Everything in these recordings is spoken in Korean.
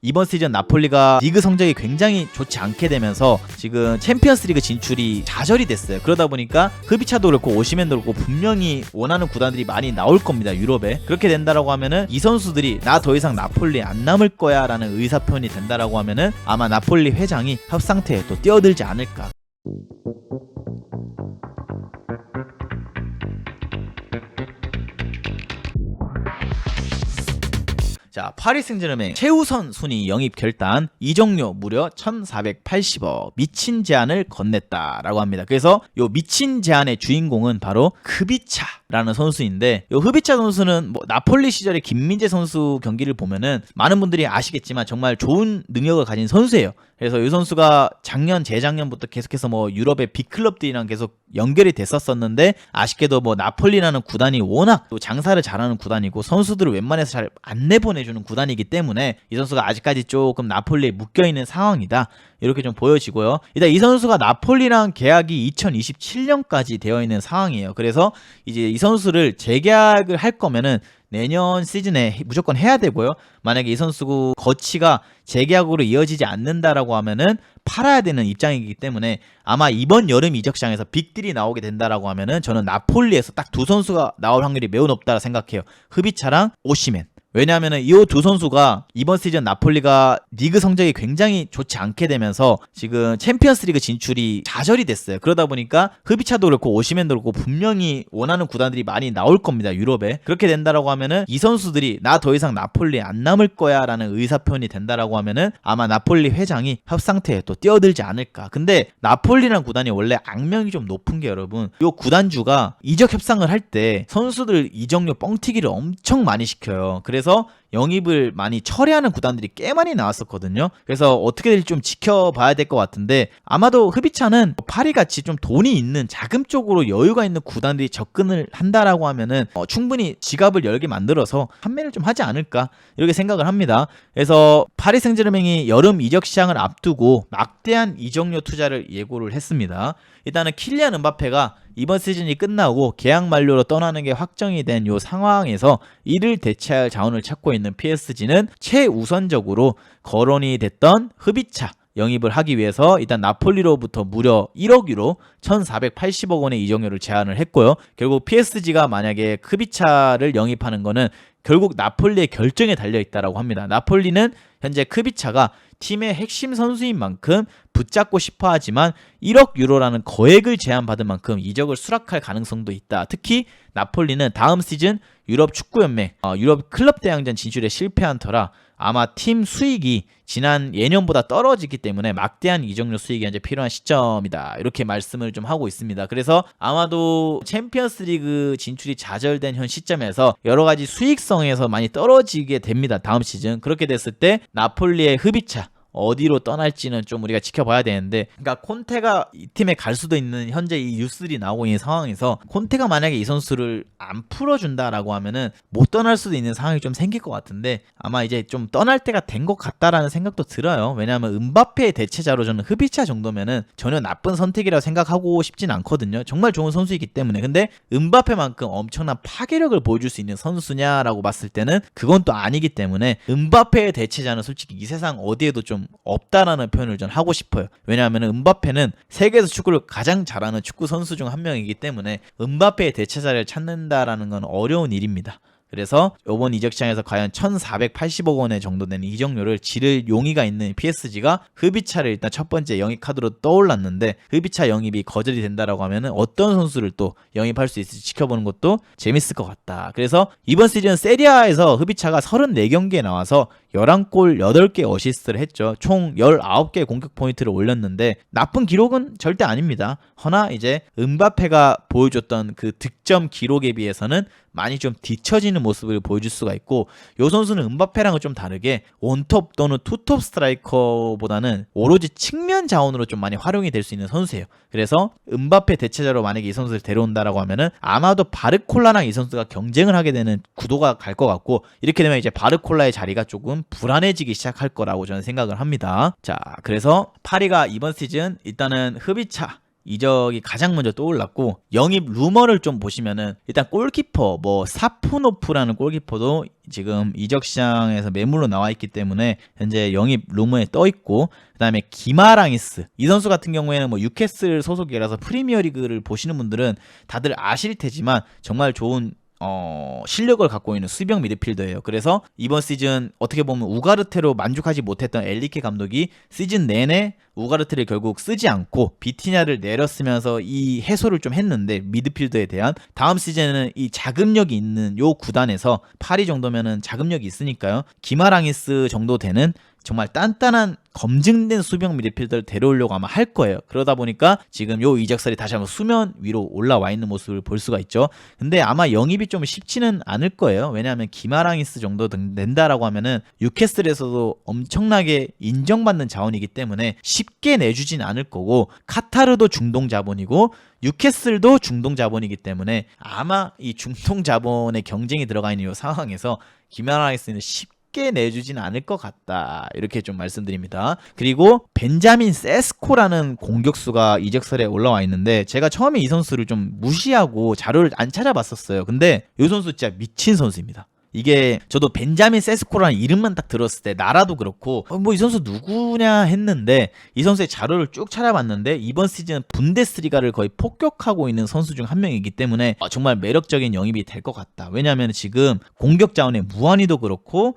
이번 시즌 나폴리가 리그 성적이 굉장히 좋지 않게 되면서 지금 챔피언스리그 진출이 좌절이 됐어요. 그러다 보니까 흐비차도 그렇고 오시멘도 그렇고 분명히 원하는 구단들이 많이 나올 겁니다. 유럽에. 그렇게 된다라고 하면은 이 선수들이 나 더 이상 나폴리 안 남을 거야 라는 의사표현이 된다라고 하면은 아마 나폴리 회장이 협상태에 또 뛰어들지 않을까. 자, 파리 생제르맹 최우선 순위 영입 결단 이적료 무려 1480억 미친 제안을 건넸다라고 합니다. 그래서 요 미친 제안의 주인공은 바로 흐비차라는 선수인데, 요 흐비차 선수는 뭐 나폴리 시절의 김민재 선수 경기를 보면은 많은 분들이 아시겠지만 정말 좋은 능력을 가진 선수예요. 그래서 이 선수가 작년 재작년부터 계속해서 뭐 유럽의 빅클럽들이랑 계속 연결이 됐었었는데, 아쉽게도 뭐 나폴리라는 구단이 워낙 또 장사를 잘하는 구단이고 선수들을 웬만해서 잘 안 내보내주는 구단이기 때문에 이 선수가 아직까지 조금 나폴리에 묶여있는 상황이다, 이렇게 좀 보여지고요. 일단 이 선수가 나폴리랑 계약이 2027년까지 되어 있는 상황이에요. 그래서 이제 이 선수를 재계약을 할 거면은 내년 시즌에 무조건 해야 되고요. 만약에 이 선수 거치가 재계약으로 이어지지 않는다라고 하면은 팔아야 되는 입장이기 때문에 아마 이번 여름 이적 시장에서 빅딜이 나오게 된다라고 하면은 저는 나폴리에서 딱 두 선수가 나올 확률이 매우 높다고 생각해요. 흐비차랑 오시멘. 왜냐하면 이 두 선수가 이번 시즌 나폴리가 리그 성적이 굉장히 좋지 않게 되면서 지금 챔피언스리그 진출이 좌절이 됐어요. 그러다 보니까 흐비차도 그렇고 오시멘도 그렇고 분명히 원하는 구단들이 많이 나올 겁니다. 유럽에. 그렇게 된다라고 하면은 이 선수들이 나 더 이상 나폴리 안 남을 거야 라는 의사표현이 된다라고 하면은 아마 나폴리 회장이 협상태에 또 뛰어들지 않을까. 근데 나폴리라는 구단이 원래 악명이 좀 높은 게, 여러분, 이 구단주가 이적 협상을 할 때 선수들 이적료 뻥튀기를 엄청 많이 시켜요. 그래서 영입을 많이 철회하는 구단들이 꽤 많이 나왔었거든요. 그래서 어떻게 될지 좀 지켜봐야 될 것 같은데, 아마도 흐비차는 파리같이 좀 돈이 있는 자금적으로 여유가 있는 구단들이 접근을 한다라고 하면은 충분히 지갑을 열게 만들어서 판매를 좀 하지 않을까, 이렇게 생각을 합니다. 그래서 파리 생제르맹이 여름 이적 시장을 앞두고 막대한 이적료 투자를 예고를 했습니다. 일단은 킬리안 음바페가 이번 시즌이 끝나고 계약 만료로 떠나는 게 확정이 된 이 상황에서 이를 대체할 자원을 찾고 있는 PSG는 최우선적으로 거론이 됐던 흐비차 영입을 하기 위해서 일단 나폴리로부터 무려 1억 유로 1480억 원의 이적료를 제안을 했고요. 결국 PSG가 만약에 흐비차를 영입하는 거는 결국 나폴리의 결정에 달려있다라고 합니다. 나폴리는 현재 흐비차가 팀의 핵심 선수인 만큼 붙잡고 싶어 하지만 1억 유로라는 거액을 제안받은 만큼 이적을 수락할 가능성도 있다. 특히 나폴리는 다음 시즌 유럽 축구연맹 유럽 클럽 대항전 진출에 실패한 터라 아마 팀 수익이 지난 예년보다 떨어지기 때문에 막대한 이적료 수익이 현재 필요한 시점이다, 이렇게 말씀을 좀 하고 있습니다. 그래서 아마도 챔피언스리그 진출이 좌절된 현 시점에서 여러가지 수익성에서 많이 떨어지게 됩니다. 다음 시즌. 그렇게 됐을 때 나폴리의 흐비차 어디로 떠날지는 좀 우리가 지켜봐야 되는데, 그러니까 콘테가 이 팀에 갈 수도 있는 현재 이 뉴스들이 나오고 있는 상황에서 콘테가 만약에 이 선수를 안 풀어준다라고 하면은 못 떠날 수도 있는 상황이 좀 생길 것 같은데, 아마 이제 좀 떠날 때가 된 것 같다라는 생각도 들어요. 왜냐하면 음바페의 대체자로 저는 흐비차 정도면은 전혀 나쁜 선택이라고 생각하고 싶진 않거든요. 정말 좋은 선수이기 때문에. 근데 음바페만큼 엄청난 파괴력을 보여줄 수 있는 선수냐라고 봤을 때는 그건 또 아니기 때문에 음바페의 대체자는 솔직히 이 세상 어디에도 좀 없다라는 표현을 전 하고 싶어요. 왜냐하면 음바페는 세계에서 축구를 가장 잘하는 축구 선수 중 한 명이기 때문에 음바페의 대체자를 찾는다라는 건 어려운 일입니다. 그래서 이번 이적 시장에서 과연 1480억 원의 정도 되는 이적료를 지를 용의가 있는 PSG가 흐비차를 일단 첫 번째 영입 카드로 떠올랐는데, 흐비차 영입이 거절이 된다라고 하면은 어떤 선수를 또 영입할 수 있을지 지켜보는 것도 재밌을 것 같다. 그래서 이번 시즌 세리아에서 흐비차가 34경기에 나와서 11골 8개 어시스트를 했죠. 총 19개 공격 포인트를 올렸는데 나쁜 기록은 절대 아닙니다. 허나 이제 음바페가 보여줬던 그 득점 기록에 비해서는 많이 좀 뒤처지는 모습을 보여줄 수가 있고, 요 선수는 음바페랑은 좀 다르게 원톱 또는 투톱 스트라이커보다는 오로지 측면 자원으로 좀 많이 활용이 될 수 있는 선수예요. 그래서 음바페 대체자로 만약에 이 선수를 데려온다라고 하면은 아마도 바르콜라랑 이 선수가 경쟁을 하게 되는 구도가 갈 것 같고, 이렇게 되면 이제 바르콜라의 자리가 조금 불안해지기 시작할 거라고 저는 생각을 합니다. 자, 그래서 파리가 이번 시즌 일단은 흐비차 이적이 가장 먼저 떠올랐고, 영입 루머를 좀 보시면은 일단 골키퍼 뭐 사푸노프라는 골키퍼도 지금 이적 시장에서 매물로 나와 있기 때문에 현재 영입 루머에 떠 있고, 그다음에 기마랑이스 이 선수 같은 경우에는 뭐 뉴캐슬 소속이라서 프리미어리그를 보시는 분들은 다들 아실 테지만 정말 좋은 실력을 갖고 있는 수비형 미드필더예요. 그래서 이번 시즌 어떻게 보면 우가르테로 만족하지 못했던 엘리케 감독이 시즌 내내 우가르테를 결국 쓰지 않고 비티냐를 내렸으면서 이 해소를 좀 했는데, 미드필더에 대한 다음 시즌에는 이 자금력이 있는 요 구단에서 파리 정도면은 자금력이 있으니까요, 기마랑이스 정도 되는 정말 단단한 검증된 수비형 미드필더를 데려오려고 아마 할 거예요. 그러다 보니까 지금 요 이적설이 다시 한번 수면 위로 올라와 있는 모습을 볼 수가 있죠. 근데 아마 영입이 좀 쉽지는 않을 거예요. 왜냐하면 기마랑이스 정도 낸다라고 하면은 뉴캐슬에서도 엄청나게 인정받는 자원이기 때문에 쉽게 내주진 않을 거고, 카타르도 중동 자본이고 뉴캐슬도 중동 자본이기 때문에 아마 이 중동 자본의 경쟁이 들어가 있는 이 상황에서 기마랑이스는 쉽게 내주진 않을 것 같다, 이렇게 좀 말씀드립니다. 그리고 벤자민 세스코라는 공격수가 이적설에 올라와 있는데, 제가 처음에 이 선수를 좀 무시하고 자료를 안 찾아봤었어요. 근데 이 선수 진짜 미친 선수입니다. 이게 저도 벤자민 세스코라는 이름만 딱 들었을 때 나라도 그렇고 뭐 이 선수 누구냐 했는데, 이 선수의 자료를 쭉 찾아봤는데 이번 시즌 분데스리가를 거의 폭격하고 있는 선수 중 한 명이기 때문에 정말 매력적인 영입이 될 것 같다. 왜냐하면 지금 공격 자원의 무한이도 그렇고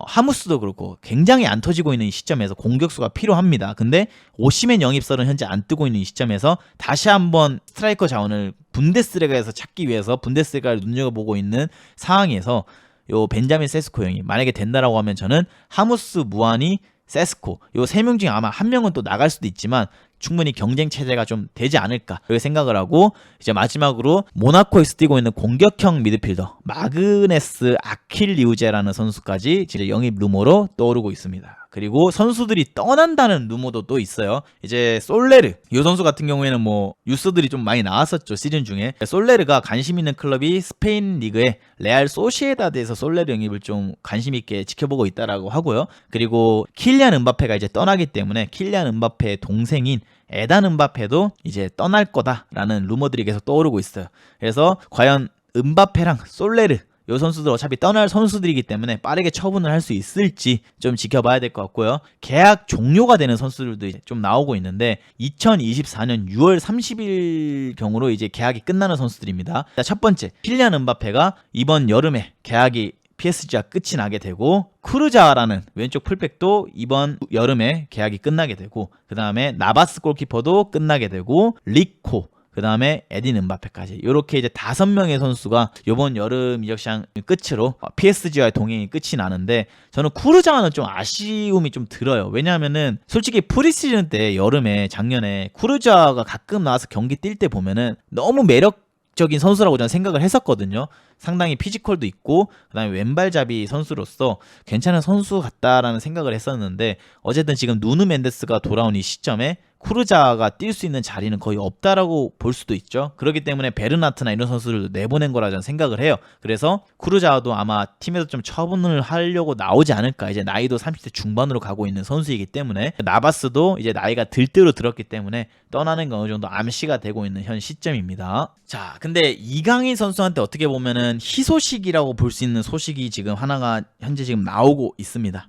하무스도 그렇고 굉장히 안 터지고 있는 이 시점에서 공격수가 필요합니다. 근데 오시멘 영입설은 현재 안 뜨고 있는 이 시점에서 다시 한번 스트라이커 자원을 분데스리가에서 찾기 위해서 분데스리가를 눈여겨보고 있는 상황에서 요 벤자민 세스코 영입 만약에 된다라고 하면, 저는 하무스, 무하니, 세스코 요 세 명 중에 아마 한 명은 또 나갈 수도 있지만 충분히 경쟁 체제가 좀 되지 않을까 이렇게 생각을 하고, 이제 마지막으로 모나코에서 뛰고 있는 공격형 미드필더 마그네스 아킬리우제라는 선수까지 이제 영입 루머로 떠오르고 있습니다. 그리고 선수들이 떠난다는 루머도 또 있어요. 이제 솔레르 이 선수 같은 경우에는 뭐 뉴스들이 좀 많이 나왔었죠, 시즌 중에. 솔레르가 관심 있는 클럽이 스페인 리그의 레알 소시에다드에서 솔레르 영입을 좀 관심 있게 지켜보고 있다라고 하고요. 그리고 킬리안 음바페가 이제 떠나기 때문에 킬리안 음바페의 동생인 에단 음바페도 이제 떠날 거다라는 루머들이 계속 떠오르고 있어요. 그래서 과연 음바페랑 솔레르 이 선수들 어차피 떠날 선수들이기 때문에 빠르게 처분을 할 수 있을지 좀 지켜봐야 될 것 같고요. 계약 종료가 되는 선수들도 이제 좀 나오고 있는데 2024년 6월 30일 경으로 이제 계약이 끝나는 선수들입니다. 첫 번째, 킬리안 음바페가 이번 여름에 계약이 PSG와 끝이 나게 되고, 쿠르자라는 왼쪽 풀백도 이번 여름에 계약이 끝나게 되고, 그 다음에 나바스 골키퍼도 끝나게 되고, 리코, 그 다음에 에딘 음바페까지 이렇게 이제 5명의 선수가 이번 여름 이적 시장 끝으로 PSG와의 동행이 끝이 나는데, 저는 쿠르자와는 좀 아쉬움이 좀 들어요. 왜냐하면은 솔직히 프리시즌 때 여름에 작년에 쿠르자가 가끔 나와서 경기 뛸 때 보면은 너무 매력적인 선수라고 저는 생각을 했었거든요. 상당히 피지컬도 있고 그다음에 왼발잡이 선수로서 괜찮은 선수 같다라는 생각을 했었는데, 어쨌든 지금 누누 멘데스가 돌아온 이 시점에 쿠르자가 뛸 수 있는 자리는 거의 없다라고 볼 수도 있죠. 그렇기 때문에 베르나트나 이런 선수들도 내보낸 거라 저는 생각을 해요. 그래서 쿠르자도 아마 팀에서 좀 처분을 하려고 나오지 않을까. 이제 나이도 30대 중반으로 가고 있는 선수이기 때문에, 나바스도 이제 나이가 들대로 들었기 때문에 떠나는 게 어느 정도 암시가 되고 있는 현 시점입니다. 자, 근데 이강인 선수한테 어떻게 보면은 희소식이라고 볼 수 있는 소식이 지금 하나가 현재 지금 나오고 있습니다.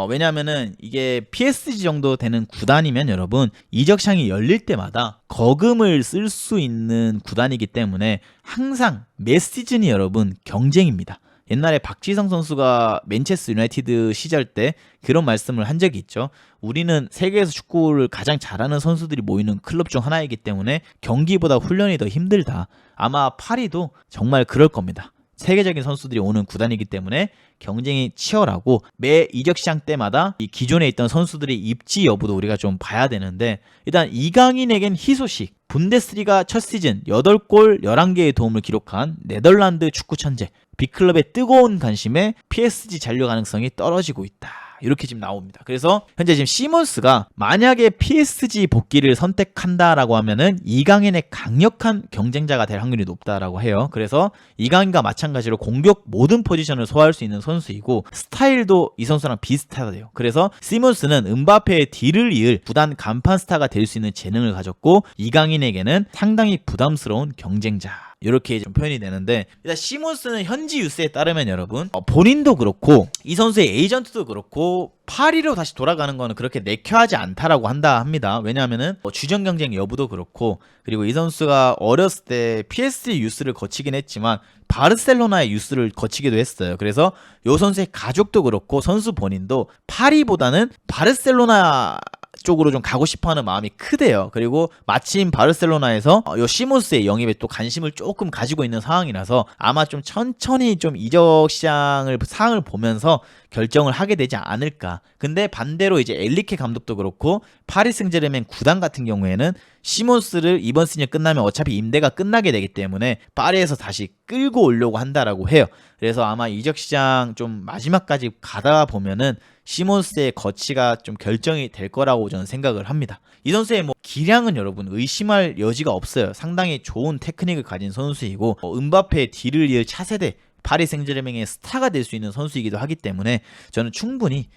왜냐면은 이게 PSG 정도 되는 구단이면 여러분 이적 시장이 열릴 때마다 거금을 쓸 수 있는 구단이기 때문에 항상 매 시즌이 여러분 경쟁입니다. 옛날에 박지성 선수가 맨체스터 유나이티드 시절 때 그런 말씀을 한 적이 있죠. 우리는 세계에서 축구를 가장 잘하는 선수들이 모이는 클럽 중 하나이기 때문에 경기보다 훈련이 더 힘들다. 아마 파리도 정말 그럴 겁니다. 세계적인 선수들이 오는 구단이기 때문에 경쟁이 치열하고 매 이적 시장 때마다 이 기존에 있던 선수들의 입지 여부도 우리가 좀 봐야 되는데, 일단 이강인에겐 희소식. 분데스리가 첫 시즌 8골 11개의 도움을 기록한 네덜란드 축구 천재, 빅클럽의 뜨거운 관심에 PSG 잔류 가능성이 떨어지고 있다. 이렇게 지금 나옵니다. 그래서 현재 지금 시몬스가 만약에 PSG 복귀를 선택한다라고 하면은 이강인의 강력한 경쟁자가 될 확률이 높다라고 해요. 그래서 이강인과 마찬가지로 공격 모든 포지션을 소화할 수 있는 선수이고 스타일도 이 선수랑 비슷하대요. 그래서 시몬스는 음바페의 뒤를 이을 구단 간판 스타가 될 수 있는 재능을 가졌고 이강인에게는 상당히 부담스러운 경쟁자. 이렇게 좀 표현이 되는데 일단 시몬스는 현지 뉴스에 따르면 여러분 본인도 그렇고 이 선수의 에이전트도 그렇고 파리로 다시 돌아가는 거는 그렇게 내켜하지 않다라고 한다 합니다. 왜냐하면은 주전 경쟁 여부도 그렇고 그리고 이 선수가 어렸을 때 PSG 유스를 거치긴 했지만 바르셀로나의 유스를 거치기도 했어요. 그래서 이 선수의 가족도 그렇고 선수 본인도 파리보다는 바르셀로나 쪽으로 좀 가고 싶어하는 마음이 크대요. 그리고 마침 바르셀로나에서 요 시몬스의 영입에 또 관심을 조금 가지고 있는 상황이라서 아마 좀 천천히 좀 이적 시장을 상을 보면서 결정을 하게 되지 않을까. 근데 반대로 이제 엘리케 감독도 그렇고 파리 생제르맹 구단 같은 경우에는 시몬스를 이번 시즌 끝나면 어차피 임대가 끝나게 되기 때문에 파리에서 다시 끌고 오려고 한다라고 해요. 그래서 아마 이적 시장 좀 마지막까지 가다 보면은 시몬스의 거치가 좀 결정이 될 거라고 저는 생각을 합니다. 이 선수의 기량은 여러분 의심할 여지가 없어요. 상당히 좋은 테크닉을 가진 선수이고 음바페의 뒤를 이을 차세대 파리 생제르맹의 스타가 될 수 있는 선수이기도 하기 때문에 저는 충분히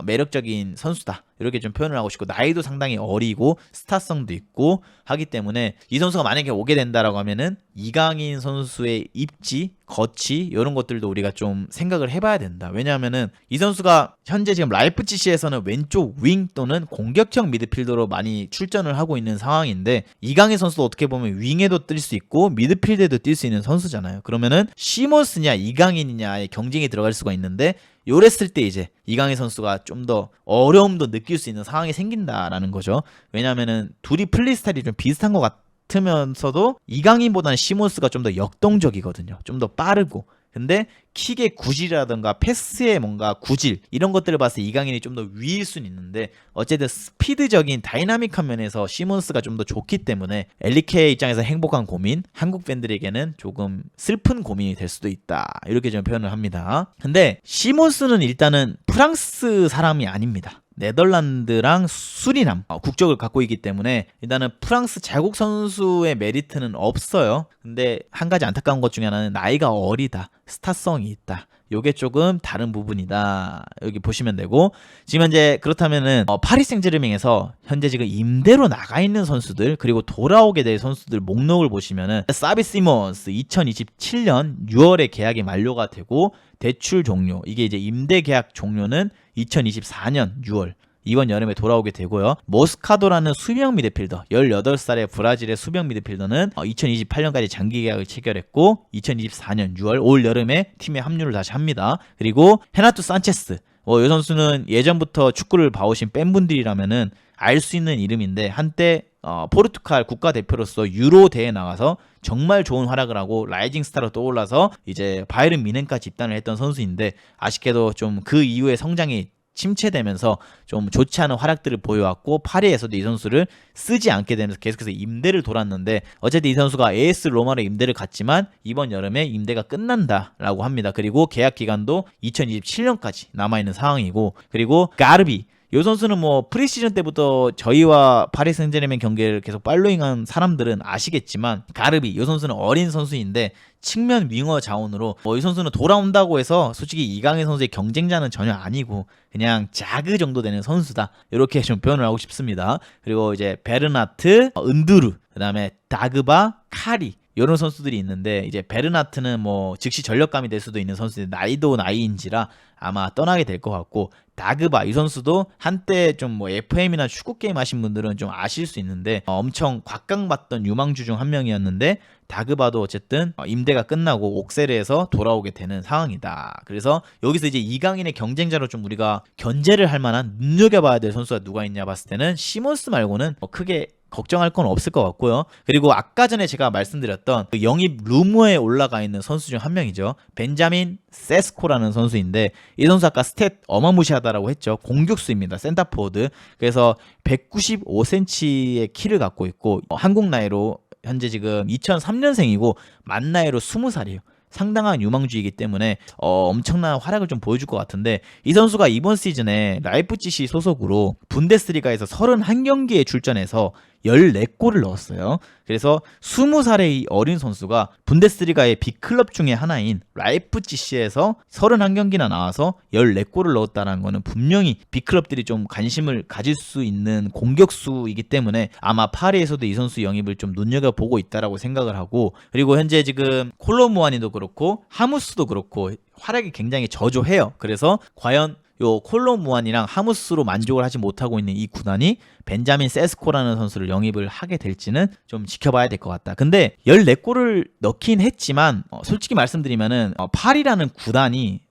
매력적인 선수다 이렇게 좀 표현을 하고 싶고 나이도 상당히 어리고 스타성도 있고 하기 때문에 이 선수가 만약에 오게 된다라고 하면은 이강인 선수의 입지, 거치 이런 것들도 우리가 좀 생각을 해봐야 된다. 왜냐하면은 이 선수가 현재 지금 라이프치히에서는 왼쪽 윙 또는 공격형 미드필더로 많이 출전을 하고 있는 상황인데 이강인 선수도 어떻게 보면 윙에도 뛸 수 있고 미드필드에도 뛸 수 있는 선수잖아요. 그러면은 시몬스냐 이강인이냐의 경쟁이 들어갈 수가 있는데 요랬을 때 이제 이강인 선수가 좀 더 어려움도 느낄 수 있는 상황이 생긴다라는 거죠. 왜냐하면은 둘이 플레이 스타일이 좀 비슷한 것 같으면서도 이강인보다는 시몬스가 좀 더 역동적이거든요. 좀 더 빠르고. 근데 킥의 구질이라던가 패스의 뭔가 구질 이런 것들을 봤을 때 이강인이 좀 더 위일 수는 있는데 어쨌든 스피드적인 다이나믹한 면에서 시몬스가 좀 더 좋기 때문에 엘리케 입장에서 행복한 고민, 한국 팬들에게는 조금 슬픈 고민이 될 수도 있다 이렇게 좀 표현을 합니다. 근데 시몬스는 일단은 프랑스 사람이 아닙니다. 네덜란드랑 수리남 국적을 갖고 있기 때문에 일단은 프랑스 자국 선수의 메리트는 없어요. 근데 한 가지 안타까운 것 중에 하나는 나이가 어리다, 스타성이 있다. 요게 조금 다른 부분이다. 여기 보시면 되고 지금 현재 그렇다면은 파리 생제르맹에서 현재 지금 임대로 나가 있는 선수들 그리고 돌아오게 될 선수들 목록을 보시면은 사비 시몬스 2027년 6월에 계약이 만료가 되고 대출 종료 이게 이제 임대 계약 종료는 2024년 6월 이번 여름에 돌아오게 되고요. 모스카도라는 수비형 미드필더 18살의 브라질의 수비형 미드필더는 2028년까지 장기 계약을 체결했고 2024년 6월 올 여름에 팀에 합류를 다시 합니다. 그리고 헤나투 산체스 이 선수는 예전부터 축구를 봐오신 팬분들이라면은 알 수 있는 이름인데 한때 포르투갈 국가대표로서 유로 대회에 나가서 정말 좋은 활약을 하고 라이징 스타로 떠올라서 이제 바이에른 뮌헨까지 입단을 했던 선수인데 아쉽게도 좀 그 이후에 성장이 침체되면서 좀 좋지 않은 활약들을 보여왔고 파리에서도 이 선수를 쓰지 않게 되면서 계속해서 임대를 돌았는데 어쨌든 이 선수가 AS 로마로 임대를 갔지만 이번 여름에 임대가 끝난다라고 합니다. 그리고 계약 기간도 2027년까지 남아있는 상황이고 그리고 가르비 이 선수는 프리시즌 때부터 저희와 파리 생제르맹 경기를 계속 팔로잉한 사람들은 아시겠지만 가르비 이 선수는 어린 선수인데 측면 윙어 자원으로 이 선수는 돌아온다고 해서 솔직히 이강인 선수의 경쟁자는 전혀 아니고 그냥 자그 정도 되는 선수다 이렇게 좀 표현을 하고 싶습니다. 그리고 이제 베르나트, 은두르 그다음에 다그바, 카리 이런 선수들이 있는데 이제 베르나트는 즉시 전력감이 될 수도 있는 선수인데 나이도 나이인지라 아마 떠나게 될 것 같고 다그바 이 선수도 한때 좀 FM이나 축구 게임 하신 분들은 좀 아실 수 있는데 엄청 곽강받던 유망주 중 한 명이었는데 다그바도 어쨌든 임대가 끝나고 옥세르에서 돌아오게 되는 상황이다. 그래서 여기서 이제 이강인의 경쟁자로 좀 우리가 견제를 할 만한 눈여겨봐야 될 선수가 누가 있냐 봤을 때는 시몬스 말고는 크게 걱정할 건 없을 것 같고요. 그리고 아까 전에 제가 말씀드렸던 그 영입 루머에 올라가 있는 선수 중 한 명이죠. 벤자민 세스코라는 선수인데 이 선수 아까 스탯 어마무시하다라고 했죠. 공격수입니다. 센터포워드. 그래서 195cm의 키를 갖고 있고 한국 나이로 현재 지금 2003년생이고 만 나이로 20살이에요. 상당한 유망주이기 때문에 엄청난 활약을 좀 보여줄 것 같은데, 이 선수가 이번 시즌에 라이프치히 소속으로 분데스리가에서 31경기에 출전해서 14골을 넣었어요. 그래서 20살의 어린 선수가 분데스리가의 빅클럽 중에 하나인 라이프치히에서 31경기나 나와서 14골을 넣었다는 거는 분명히 빅클럽들이 좀 관심을 가질 수 있는 공격수이기 때문에 아마 파리에서도 이 선수 영입을 좀 눈여겨보고 있다라고 생각을 하고, 그리고 현재 지금 콜로무아니도 그렇고 하무스도 그렇고 활약이 굉장히 저조해요. 그래서 과연 요 콜로무안이랑 하무스로 만족을 하지 못하고 있는 이 구단이 벤자민 세스코라는 선수를 영입을 하게 될지는 좀 지켜봐야 될 것 같다. 근데 14골을 넣긴 했지만 솔직히 말씀드리면은 파리라는 구단이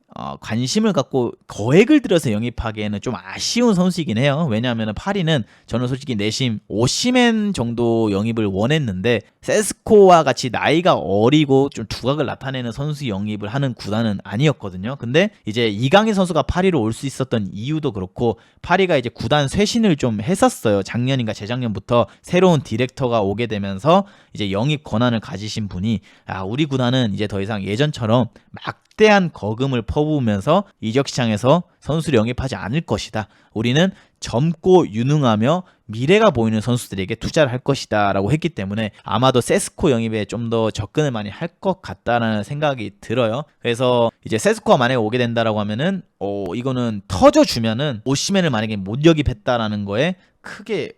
관심을 갖고 거액을 들여서 영입하기에는 좀 아쉬운 선수이긴 해요. 왜냐하면 파리는 저는 솔직히 내심 오시멘 정도 영입을 원했는데, 세스코와 같이 나이가 어리고 좀 두각을 나타내는 선수 영입을 하는 구단은 아니었거든요. 근데 이제 이강인 선수가 파리로 올 수 있었던 이유도 그렇고, 파리가 이제 구단 쇄신을 좀 했었어요. 작년인가 재작년부터 새로운 디렉터가 오게 되면서 이제 영입 권한을 가지신 분이 우리 구단은 이제 더 이상 예전처럼 막대한 거금을 퍼부으면서 이적 시장에서 선수를 영입하지 않을 것이다. 우리는 젊고 유능하며 미래가 보이는 선수들에게 투자를 할 것이다 라고 했기 때문에 아마도 세스코 영입에 좀 더 접근을 많이 할 것 같다라는 생각이 들어요. 그래서 이제 세스코가 만약에 오게 된다라고 하면은 이거는 터져주면은 오시멘을 만약에 못 영입했다라는 거에 크게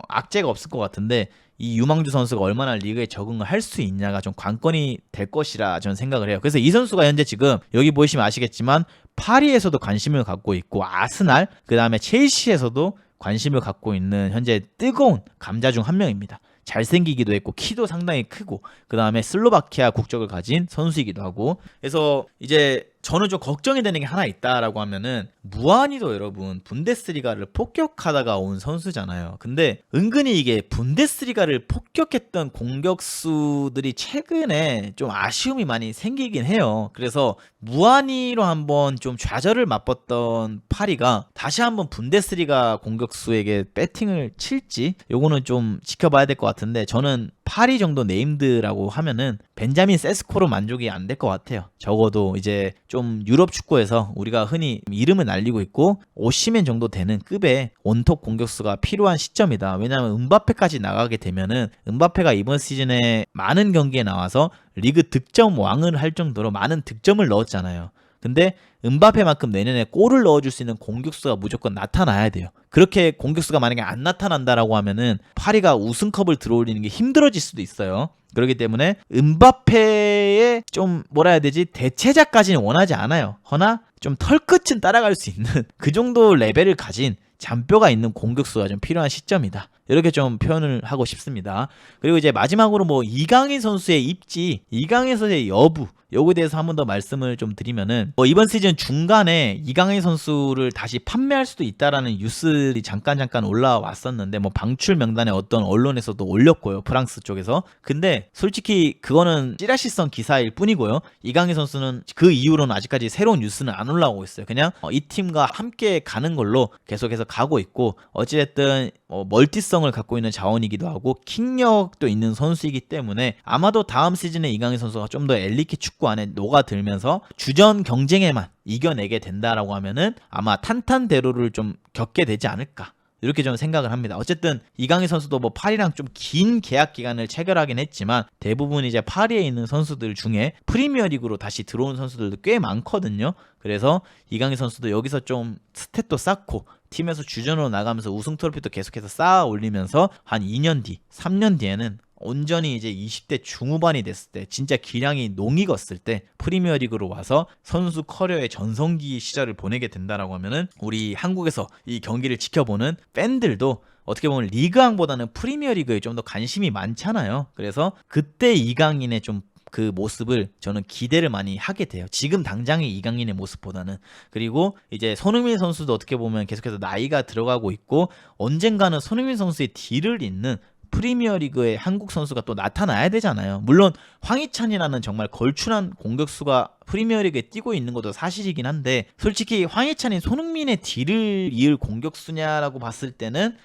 악재가 없을 것 같은데, 이 유망주 선수가 얼마나 리그에 적응을 할 수 있냐가 좀 관건이 될 것이라 저는 생각을 해요. 그래서 이 선수가 현재 지금 여기 보시면 아시겠지만 파리에서도 관심을 갖고 있고, 아스날, 그 다음에 첼시에서도 관심을 갖고 있는 현재 뜨거운 감자 중 한 명입니다. 잘생기기도 했고 키도 상당히 크고, 그 다음에 슬로바키아 국적을 가진 선수이기도 하고. 그래서 이제 저는 좀 걱정이 되는 게 하나 있다라고 하면은, 무아니도 여러분 분데스리가를 폭격하다가 온 선수잖아요. 근데 은근히 이게 분데스리가를 폭격했던 공격수들이 최근에 좀 아쉬움이 많이 생기긴 해요. 그래서 무아니로 한번 좀 좌절을 맛봤던 파리가 다시 한번 분데스리가 공격수에게 배팅을 칠지, 요거는 좀 지켜봐야 될 것 같은데, 저는 파리 정도 네임드라고 하면은 벤자민 세스코로 만족이 안 될 것 같아요. 적어도 이제 좀 유럽 축구에서 우리가 흔히 이름을 날리고 있고 오시멘 정도 되는 급의 원톱 공격수가 필요한 시점이다. 왜냐하면 음바페까지 나가게 되면은, 음바페가 이번 시즌에 많은 경기에 나와서 리그 득점 왕을 할 정도로 많은 득점을 넣었잖아요. 근데 음바페만큼 내년에 골을 넣어줄 수 있는 공격수가 무조건 나타나야 돼요. 그렇게 공격수가 만약에 안 나타난다라고 하면은 파리가 우승컵을 들어올리는 게 힘들어질 수도 있어요. 그렇기 때문에 음바페의 좀 뭐라 해야 되지, 대체자까지는 원하지 않아요. 허나 좀 털끝은 따라갈 수 있는 그 정도 레벨을 가진 잔뼈가 있는 공격수가 좀 필요한 시점이다. 이렇게 좀 표현을 하고 싶습니다. 그리고 이제 마지막으로 이강인 선수의 입지, 이강인 선수의 여부, 요거에 대해서 한 번 더 말씀을 좀 드리면은, 이번 시즌 중간에 이강인 선수를 다시 판매할 수도 있다라는 뉴스들이 잠깐 올라왔었는데, 방출 명단에 어떤 언론에서도 올렸고요, 프랑스 쪽에서. 근데 솔직히 그거는 찌라시성 기사일 뿐이고요. 이강인 선수는 그 이후로는 아직까지 새로운 뉴스는 안 올라오고 있어요. 그냥 이 팀과 함께 가는 걸로 계속해서 가고 있고, 어찌됐든 멀티성을 갖고 있는 자원이기도 하고 킥력도 있는 선수이기 때문에 아마도 다음 시즌에 이강인 선수가 좀 더 엘리트 축구 안에 녹아들면서 주전 경쟁에만 이겨내게 된다라고 하면은 아마 탄탄대로를 좀 겪게 되지 않을까, 이렇게 좀 생각을 합니다. 어쨌든 이강인 선수도 파리랑 좀 긴 계약 기간을 체결하긴 했지만, 대부분 이제 파리에 있는 선수들 중에 프리미어리그로 다시 들어온 선수들도 꽤 많거든요. 그래서 이강인 선수도 여기서 좀 스탯도 쌓고 팀에서 주전으로 나가면서 우승 트로피도 계속해서 쌓아 올리면서 한 2년 뒤, 3년 뒤에는 온전히 이제 20대 중후반이 됐을 때, 진짜 기량이 농익었을 때 프리미어리그로 와서 선수 커리어의 전성기 시절을 보내게 된다라고 하면은, 우리 한국에서 이 경기를 지켜보는 팬들도 어떻게 보면 리그왕보다는 프리미어리그에 좀 더 관심이 많잖아요. 그래서 그때 이강인의 좀 그 모습을 저는 기대를 많이 하게 돼요. 지금 당장의 이강인의 모습보다는. 그리고 이제 손흥민 선수도 어떻게 보면 계속해서 나이가 들어가고 있고, 언젠가는 손흥민 선수의 뒤를 잇는 프리미어리그의 한국 선수가 또 나타나야 되잖아요. 물론 황희찬이라는 정말 걸출한 공격수가 프리미어리그에 뛰고 있는 것도 사실이긴 한데, 솔직히 황희찬이 손흥민의 뒤를 이을 공격수냐라고 봤을 때는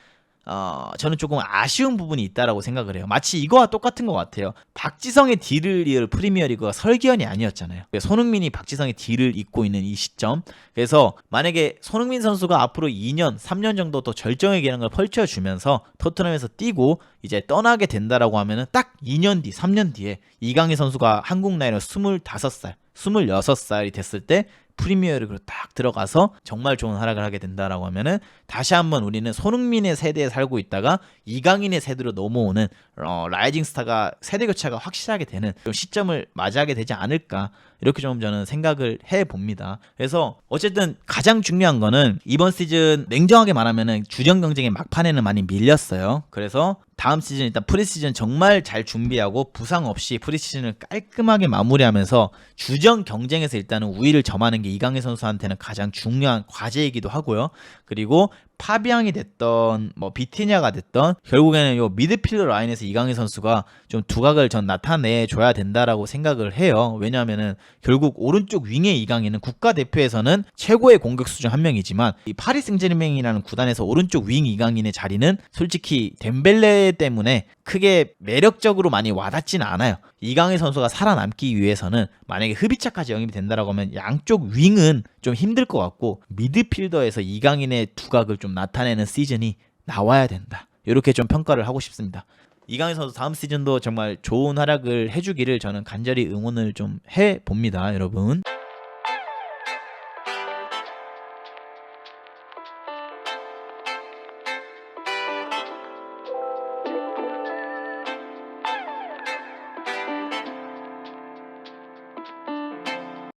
저는 조금 아쉬운 부분이 있다라고 생각을 해요. 마치 이거와 똑같은 것 같아요. 박지성의 딜을 이을 프리미어리그가 설기현이 아니었잖아요. 손흥민이 박지성의 딜을 잇고 있는 이 시점. 그래서 만약에 손흥민 선수가 앞으로 2년, 3년 정도 더 절정의 기량을 펼쳐주면서 토트넘에서 뛰고 이제 떠나게 된다라고 하면은 딱 2년 뒤, 3년 뒤에 이강인 선수가 한국 나이로 25살, 26살이 됐을 때 프리미어리그로 딱 들어가서 정말 좋은 활약을 하게 된다라고 하면은 다시 한번 우리는 손흥민의 세대에 살고 있다가 이강인의 세대로 넘어오는 라이징 스타가 세대 교체가 확실하게 되는 좀 시점을 맞이하게 되지 않을까, 이렇게 좀 저는 생각을 해봅니다. 그래서 어쨌든 가장 중요한 거는 이번 시즌 냉정하게 말하면은 주전 경쟁의 막판에는 많이 밀렸어요. 그래서 다음 시즌 일단 프리시즌 정말 잘 준비하고 부상 없이 프리시즌을 깔끔하게 마무리하면서 주전 경쟁에서 일단은 우위를 점하는 게 이강인 선수한테는 가장 중요한 과제이기도 하고요. 그리고 파비앙이 됐던 뭐 비티냐가 됐던 결국에는 요 미드필더 라인에서 이강인 선수가 좀 두각을 전 나타내줘야 된다라고 생각을 해요. 왜냐하면은 결국 오른쪽 윙의 이강인은 국가대표에서는 최고의 공격수 중 한 명이지만 이 파리 생제르맹이라는 구단에서 오른쪽 윙 이강인의 자리는 솔직히 덴벨레 때문에 크게 매력적으로 많이 와닿지는 않아요. 이강인 선수가 살아남기 위해서는 만약에 흡이차까지 영입이 된다라고 하면 양쪽 윙은 좀 힘들 것 같고 미드필더에서 이강인의 두각을 좀 나타내는 시즌이 나와야 된다, 이렇게 좀 평가를 하고 싶습니다. 이강인 선수 다음 시즌도 정말 좋은 활약을 해주기를 저는 간절히 응원을 좀 해봅니다, 여러분.